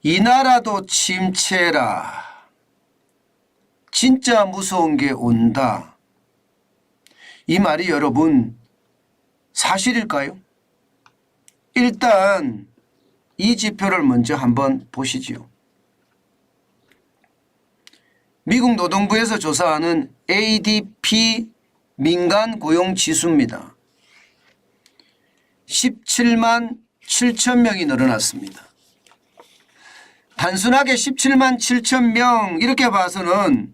이 나라도 침체라. 진짜 무서운 게 온다. 이 말이 여러분 사실일까요? 일단 이 지표를 먼저 한번 보시지요. 미국 노동부에서 조사하는 ADP 민간 고용 지수입니다. 17만 7천 명이 늘어났습니다. 단순하게 17만 7천 명 이렇게 봐서는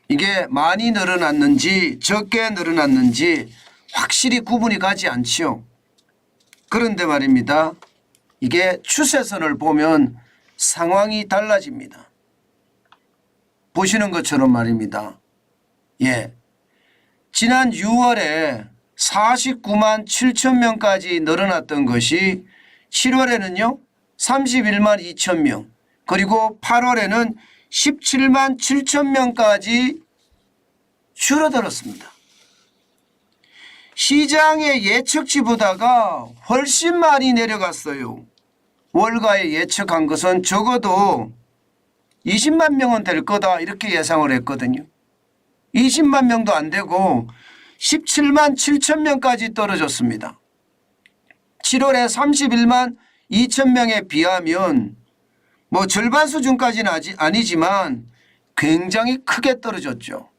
이게 많이 늘어났는지 적게 늘어났는지 확실히 구분이 가지 않지요. 그런데 말입니다. 이게 추세선을 보면 상황이 달라집니다. 보시는 것처럼 말입니다. 예, 지난 6월에 49만 7천 명까지 늘어났던 것이 7월에는요 31만 2천 명, 그리고 8월에는 17만 7천 명까지 줄어들었습니다. 시장의 예측치보다가 훨씬 많이 내려갔어요. 월가에 예측한 것은 적어도 20만 명은 될 거다 이렇게 예상을 했거든요. 20만 명도 안 되고 17만 7천 명까지 떨어졌습니다. 7월에 31만 2천 명에 비하면 뭐 절반 수준까지는 아니지만 굉장히 크게 떨어졌죠.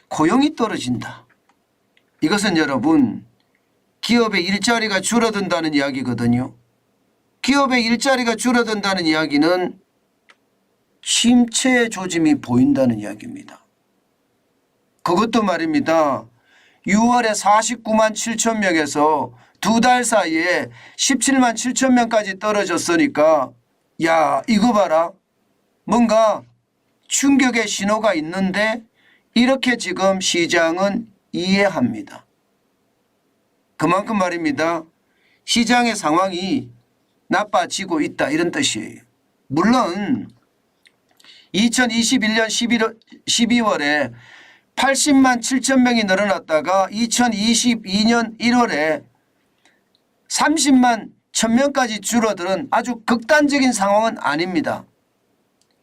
고용이 떨어진다. 이것은 여러분 기업의 일자리가 줄어든다는 이야기거든요. 기업의 일자리가 줄어든다는 이야기는 침체의 조짐이 보인다는 이야기입니다. 그것도 말입니다. 6월에 49만 7천 명에서 두 달 사이에 17만 7천 명까지 떨어졌으니까 야 이거 봐라. 뭔가 충격의 신호가 있는데 이렇게 지금 시장은 이해합니다. 그만큼 말입니다. 시장의 상황이 나빠지고 있다 이런 뜻이에요. 물론 2021년 12월에 80만 7천 명이 늘어났다가 2022년 1월에 30만 1,000명까지 줄어드는 아주 극단적인 상황은 아닙니다.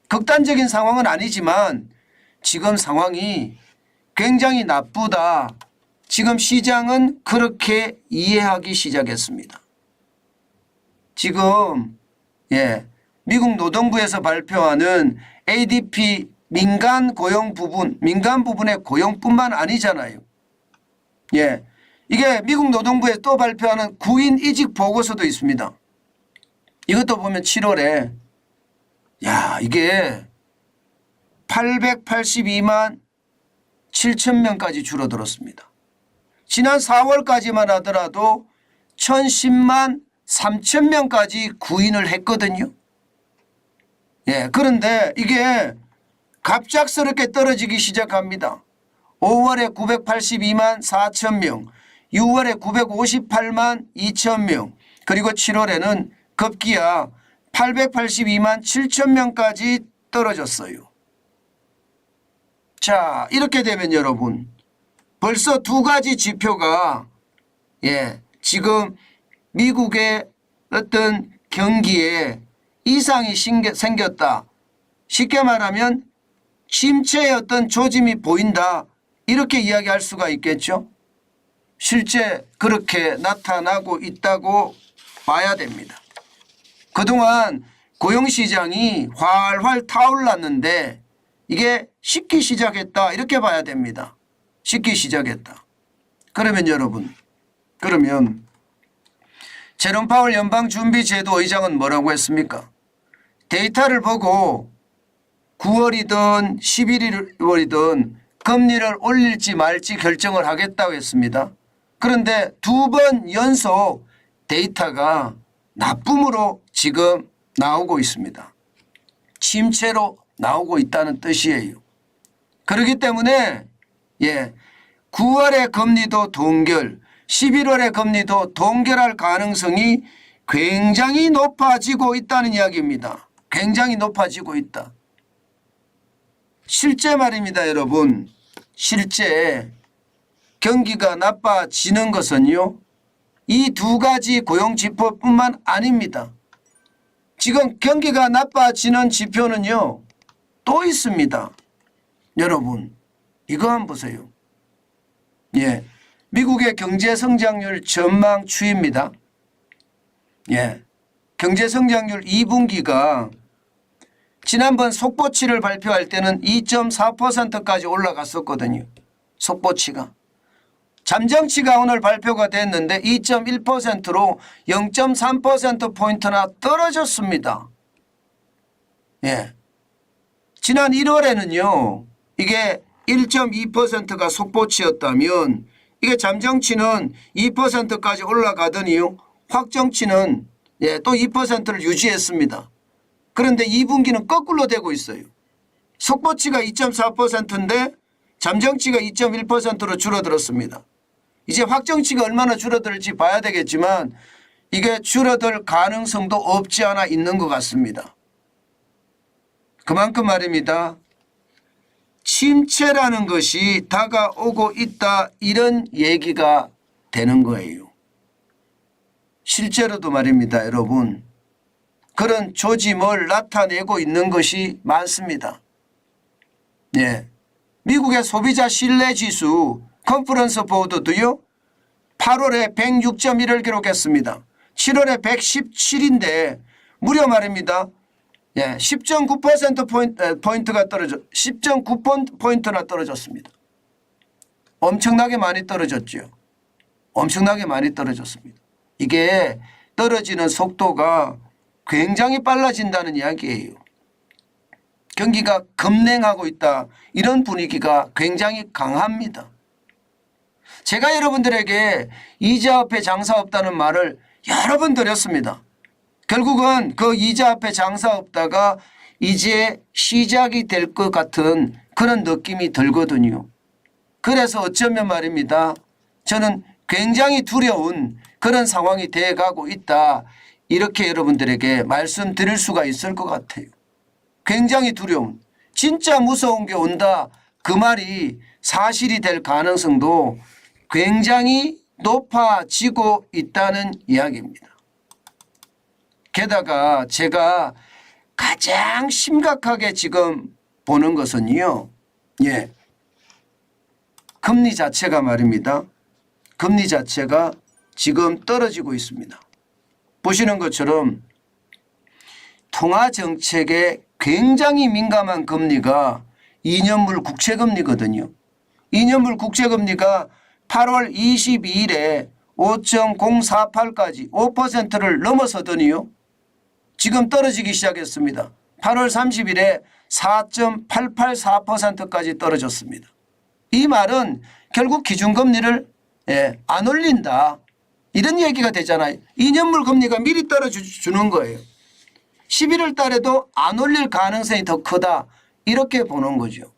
극단적인 상황은 아니지만 지금 상황이 굉장히 나쁘다. 지금 시장은 그렇게 이해하기 시작했습니다. 지금 미국 노동부에서 발표하는 ADP 민간 부분의 고용뿐만 아니잖아요. 이게 미국 노동부에 또 발표하는 구인 이직 보고서도 있습니다. 이것도 보면 7월에 이게 882만 7천 명까지 줄어들었습니다. 지난 4월까지만 하더라도 1010만 3천 명까지 구인을 했거든요. 그런데 이게 갑작스럽게 떨어지기 시작합니다. 5월에 982만 4천 명, 6월에 958만 2천 명, 그리고 7월에는 급기야 882만 7천 명까지 떨어졌어요. 자, 이렇게 되면 여러분 벌써 두 가지 지표가 지금 미국의 어떤 경기에 이상이 생겼다. 쉽게 말하면 침체의 어떤 조짐이 보인다. 이렇게 이야기할 수가 있겠죠. 실제 그렇게 나타나고 있다고 봐야 됩니다. 그동안 고용시장이 활활 타올랐는데 이게 식기 시작했다. 이렇게 봐야 됩니다. 식기 시작했다. 그러면 여러분, 제롬 파월 연방준비제도 의장은 뭐라고 했습니까? 데이터를 보고 9월이든 11월이든 금리를 올릴지 말지 결정을 하겠다고 했습니다. 그런데 두 번 연속 데이터가 나쁨으로 지금 나오고 있습니다. 침체로 나오고 있다는 뜻이에요. 그렇기 때문에 9월의 금리도 동결, 11월의 금리도 동결할 가능성이 굉장히 높아지고 있다는 이야기입니다. 굉장히 높아지고 있다. 실제 말입니다, 여러분. 실제 경기가 나빠지는 것은요, 이 두 가지 고용지표뿐만 아닙니다. 지금 경기가 나빠지는 지표는요. 또 있습니다. 여러분 이거 한번 보세요. 예, 미국의 경제 성장률 전망 추이입니다. 예, 경제 성장률 2분기가 지난번 속보치를 발표할 때는 2.4%까지 올라갔었거든요. 속보치가. 잠정치가 오늘 발표가 됐는데 2.1%로 0.3%포인트나 떨어졌습니다. 예. 지난 1월에는요. 이게 1.2%가 속보치였다면 이게 잠정치는 2%까지 올라가더니요. 확정치는 또 2%를 유지했습니다. 그런데 2분기는 거꾸로 되고 있어요. 속보치가 2.4%인데 잠정치가 2.1%로 줄어들었습니다. 이제 확정치가 얼마나 줄어들지 봐야 되겠지만 이게 줄어들 가능성도 없지 않아 있는 것 같습니다. 그만큼 말입니다. 침체라는 것이 다가오고 있다 이런 얘기가 되는 거예요. 실제로도 말입니다. 여러분. 그런 조짐을 나타내고 있는 것이 많습니다. 예. 미국의 소비자 신뢰지수 컨퍼런스 보드도요. 8월에 106.1을 기록했습니다. 7월에 117인데 무려 말입니다. 예, 10.9%포인트가 10.9포인트나 떨어졌습니다. 엄청나게 많이 떨어졌죠. 엄청나게 많이 떨어졌습니다. 이게 떨어지는 속도가 굉장히 빨라진다는 이야기예요. 경기가 급냉하고 있다. 이런 분위기가 굉장히 강합니다. 제가 여러분들에게 이자 앞에 장사 없다는 말을 여러 번 드렸습니다. 결국은 그 이자 앞에 장사 없다가 이제 시작이 될 것 같은 그런 느낌이 들거든요. 그래서 어쩌면 말입니다. 저는 굉장히 두려운 그런 상황이 돼가고 있다. 이렇게 여러분들에게 말씀드릴 수가 있을 것 같아요. 굉장히 두려운, 진짜 무서운 게 온다. 그 말이 사실이 될 가능성도 굉장히 높아지고 있다는 이야기입니다. 게다가 제가 가장 심각하게 지금 보는 것은요. 예. 금리 자체가 말입니다. 금리 자체가 지금 떨어지고 있습니다. 보시는 것처럼 통화정책에 굉장히 민감한 금리가 2년물 국채금리거든요. 2년물 국채금리가 8월 22일에 5.048까지 5%를 넘어서더니요. 지금 떨어지기 시작했습니다. 8월 30일에 4.884%까지 떨어졌습니다. 이 말은 결국 기준금리를 안 올린다. 이런 얘기가 되잖아요. 2년물 금리가 미리 떨어주는 거예요. 11월 달에도 안 올릴 가능성이 더 크다. 이렇게 보는 거죠.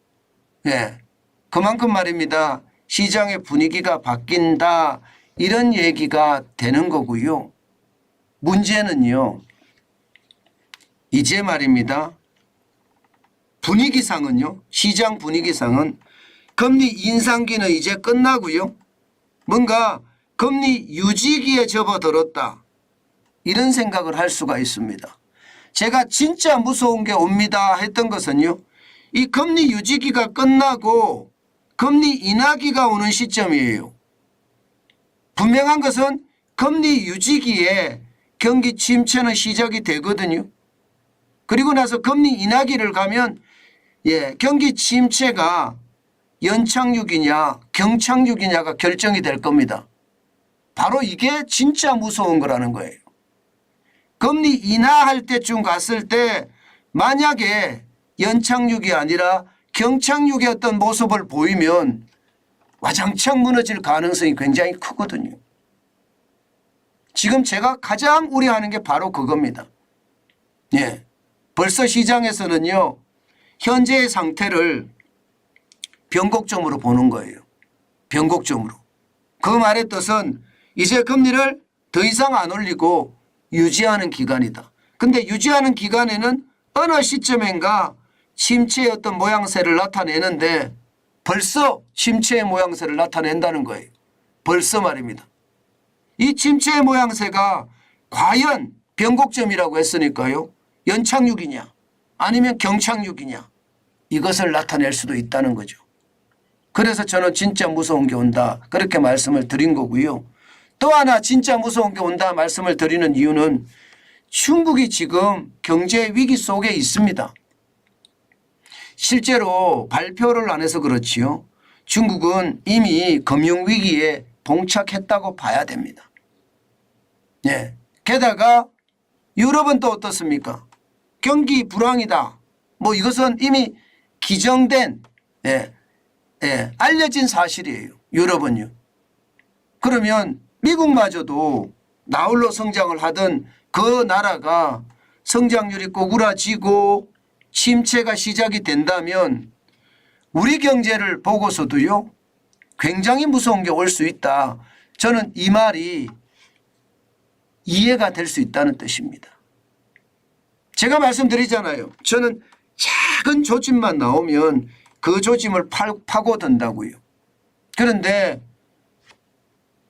예. 그만큼 말입니다. 시장의 분위기가 바뀐다. 이런 얘기가 되는 거고요. 문제는요. 이제 말입니다. 분위기상은요. 시장 분위기상은 금리 인상기는 이제 끝나고요. 뭔가 금리 유지기에 접어들었다. 이런 생각을 할 수가 있습니다. 제가 진짜 무서운 게 옵니다 했던 것은요. 이 금리 유지기가 끝나고 금리 인하기가 오는 시점이에요. 분명한 것은 금리 유지기에 경기 침체는 시작이 되거든요. 그리고 나서 금리 인하기를 가면 경기 침체가 연착륙이냐 경착륙이냐가 결정이 될 겁니다. 바로 이게 진짜 무서운 거라는 거예요. 금리 인하할 때쯤 갔을 때 만약에 연착륙이 아니라 경착륙의 어떤 모습을 보이면 와장창 무너질 가능성이 굉장히 크거든요. 지금 제가 가장 우려하는 게 바로 그겁니다. 예. 벌써 시장에서는요. 현재의 상태를 변곡점으로 보는 거예요. 변곡점으로. 그 말의 뜻은 이제 금리를 더 이상 안 올리고 유지하는 기간이다. 근데 유지하는 기간에는 어느 시점인가 침체의 어떤 모양새를 나타내는데 벌써 침체의 모양새를 나타낸다는 거예요. 벌써 말입니다. 이 침체의 모양새가 과연 변곡점이라고 했으니까요. 연착륙이냐 아니면 경착륙이냐 이것을 나타낼 수도 있다는 거죠. 그래서 저는 진짜 무서운 게 온다 그렇게 말씀을 드린 거고요. 또 하나 진짜 무서운 게 온다 말씀을 드리는 이유는 중국이 지금 경제 위기 속에 있습니다. 실제로 발표를 안 해서 그렇지요. 중국은 이미 금융위기에 봉착했다고 봐야 됩니다. 네. 게다가 유럽은 또 어떻습니까? 경기 불황이다. 뭐 이것은 이미 기정된 알려진 사실이에요. 유럽은요. 그러면 미국마저도 나홀로 성장을 하던 그 나라가 성장률이 꼬꾸라지고 침체가 시작이 된다면 우리 경제를 보고서도요 굉장히 무서운 게 올 수 있다. 저는 이 말이 이해가 될 수 있다는 뜻입니다. 제가 말씀드리잖아요. 저는 작은 조짐만 나오면 그 조짐을 파고든다고요. 그런데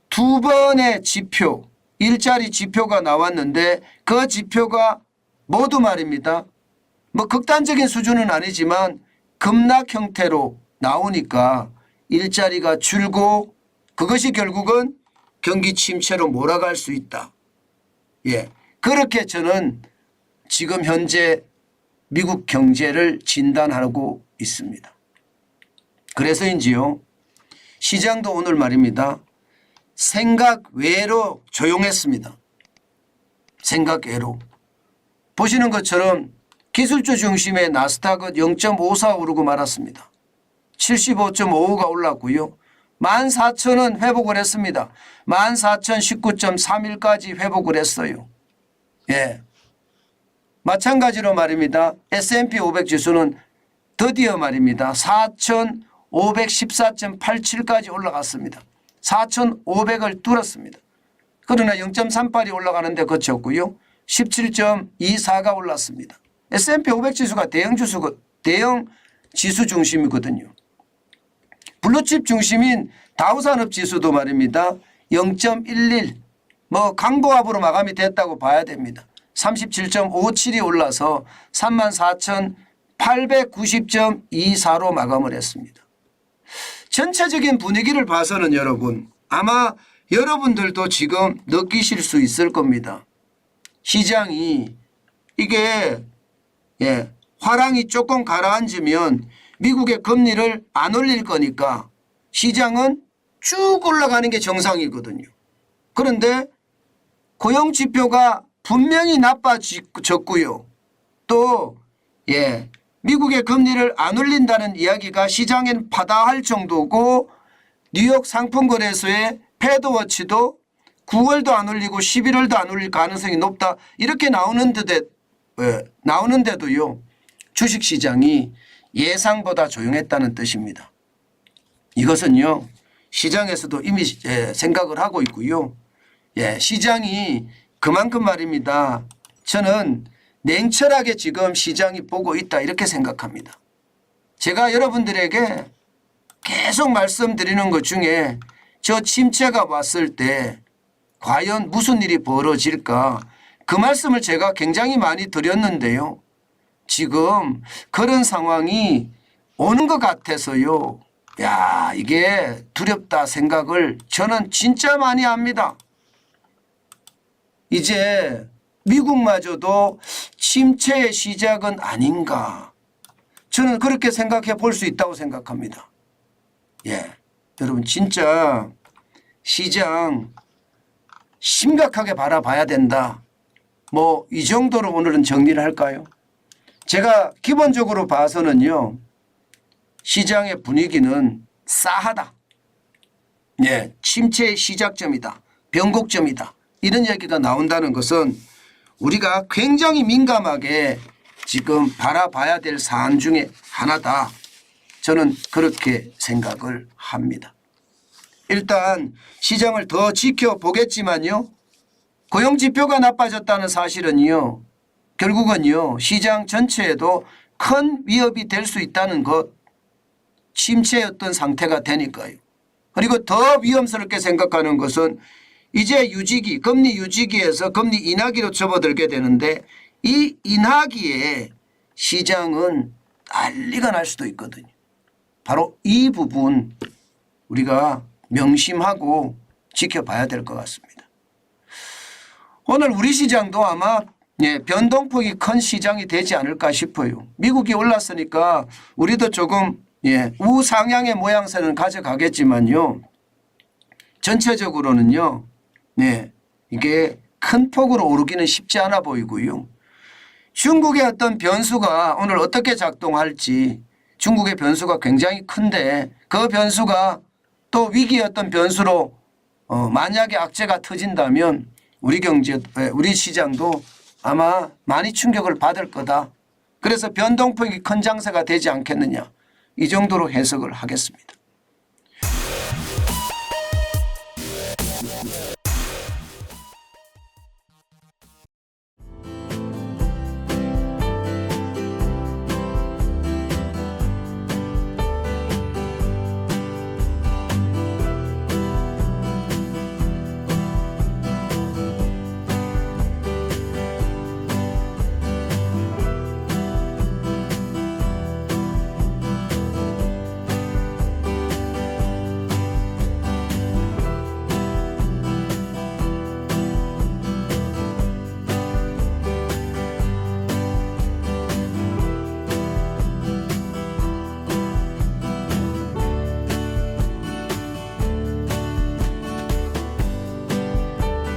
두 번의 지표, 일자리 지표가 나왔는데 그 지표가 모두 말입니다. 뭐 극단적인 수준은 아니지만 급락 형태로 나오니까 일자리가 줄고 그것이 결국은 경기 침체로 몰아갈 수 있다. 예, 그렇게 저는 지금 현재 미국 경제를 진단하고 있습니다. 그래서인지요. 시장도 오늘 말입니다. 생각 외로 조용했습니다. 생각 외로. 보시는 것처럼 기술주 중심의 나스닥은 0.54 오르고 말았습니다. 75.55가 올랐고요. 14,000은 회복을 했습니다. 14,019.31까지 회복을 했어요. 예. 마찬가지로 말입니다. S&P 500 지수는 드디어 말입니다. 4,514.87까지 올라갔습니다. 4,500을 뚫었습니다. 그러나 0.38이 올라가는데 그쳤고요. 17.24가 올랐습니다. S&P 500 지수가 대형 지수 중심이거든요. 블루칩 중심인 다우산업 지수도 말입니다. 0.11 뭐 강보합으로 마감이 됐다고 봐야 됩니다. 37.57이 올라서 34,890.24로 마감을 했습니다. 전체적인 분위기를 봐서는 여러분 아마 여러분들도 지금 느끼실 수 있을 겁니다. 시장이 이게 화랑이 조금 가라앉으면 미국의 금리를 안 올릴 거니까 시장은 쭉 올라가는 게 정상이거든요. 그런데 고용지표가 분명히 나빠졌고요. 또 미국의 금리를 안 올린다는 이야기가 시장엔 파다할 정도고 뉴욕 상품거래소의 패드워치도 9월도 안 올리고 11월도 안 올릴 가능성이 높다. 이렇게 나오는데도요. 주식시장이 예상보다 조용했다는 뜻입니다. 이것은요. 시장에서도 이미 생각을 하고 있고요. 시장이 그만큼 말입니다. 저는 냉철하게 지금 시장이 보고 있다 이렇게 생각합니다. 제가 여러분들에게 계속 말씀드리는 것 중에 저 침체가 왔을 때 과연 무슨 일이 벌어질까 그 말씀을 제가 굉장히 많이 드렸는데요. 지금 그런 상황이 오는 것 같아서요. 야, 이게 두렵다 생각을 저는 진짜 많이 합니다. 이제 미국마저도 침체의 시작은 아닌가. 저는 그렇게 생각해 볼 수 있다고 생각합니다. 여러분 진짜 시장 심각하게 바라봐야 된다. 뭐 이 정도로 오늘은 정리를 할까요? 제가 기본적으로 봐서는요. 시장의 분위기는 싸하다. 침체의 시작점이다. 변곡점이다. 이런 얘기가 나온다는 것은 우리가 굉장히 민감하게 지금 바라봐야 될 사안 중에 하나다. 저는 그렇게 생각을 합니다. 일단 시장을 더 지켜보겠지만요. 고용지표가 나빠졌다는 사실은요. 결국은요. 시장 전체에도 큰 위협이 될 수 있다는 것. 침체였던 상태가 되니까요. 그리고 더 위험스럽게 생각하는 것은 이제 유지기, 금리 유지기에서 금리 인하기로 접어들게 되는데 이 인하기에 시장은 난리가 날 수도 있거든요. 바로 이 부분 우리가 명심하고 지켜봐야 될 것 같습니다. 오늘 우리 시장도 아마 변동폭이 큰 시장이 되지 않을까 싶어요. 미국이 올랐으니까 우리도 조금 우상향의 모양새는 가져가겠지만요. 전체적으로는요. 이게 큰 폭으로 오르기는 쉽지 않아 보이고요. 중국의 어떤 변수가 오늘 어떻게 작동할지 중국의 변수가 굉장히 큰데 그 변수가 또 위기의 어떤 변수로 만약에 악재가 터진다면 우리 경제, 우리 시장도 아마 많이 충격을 받을 거다. 그래서 변동폭이 큰 장세가 되지 않겠느냐. 이 정도로 해석을 하겠습니다.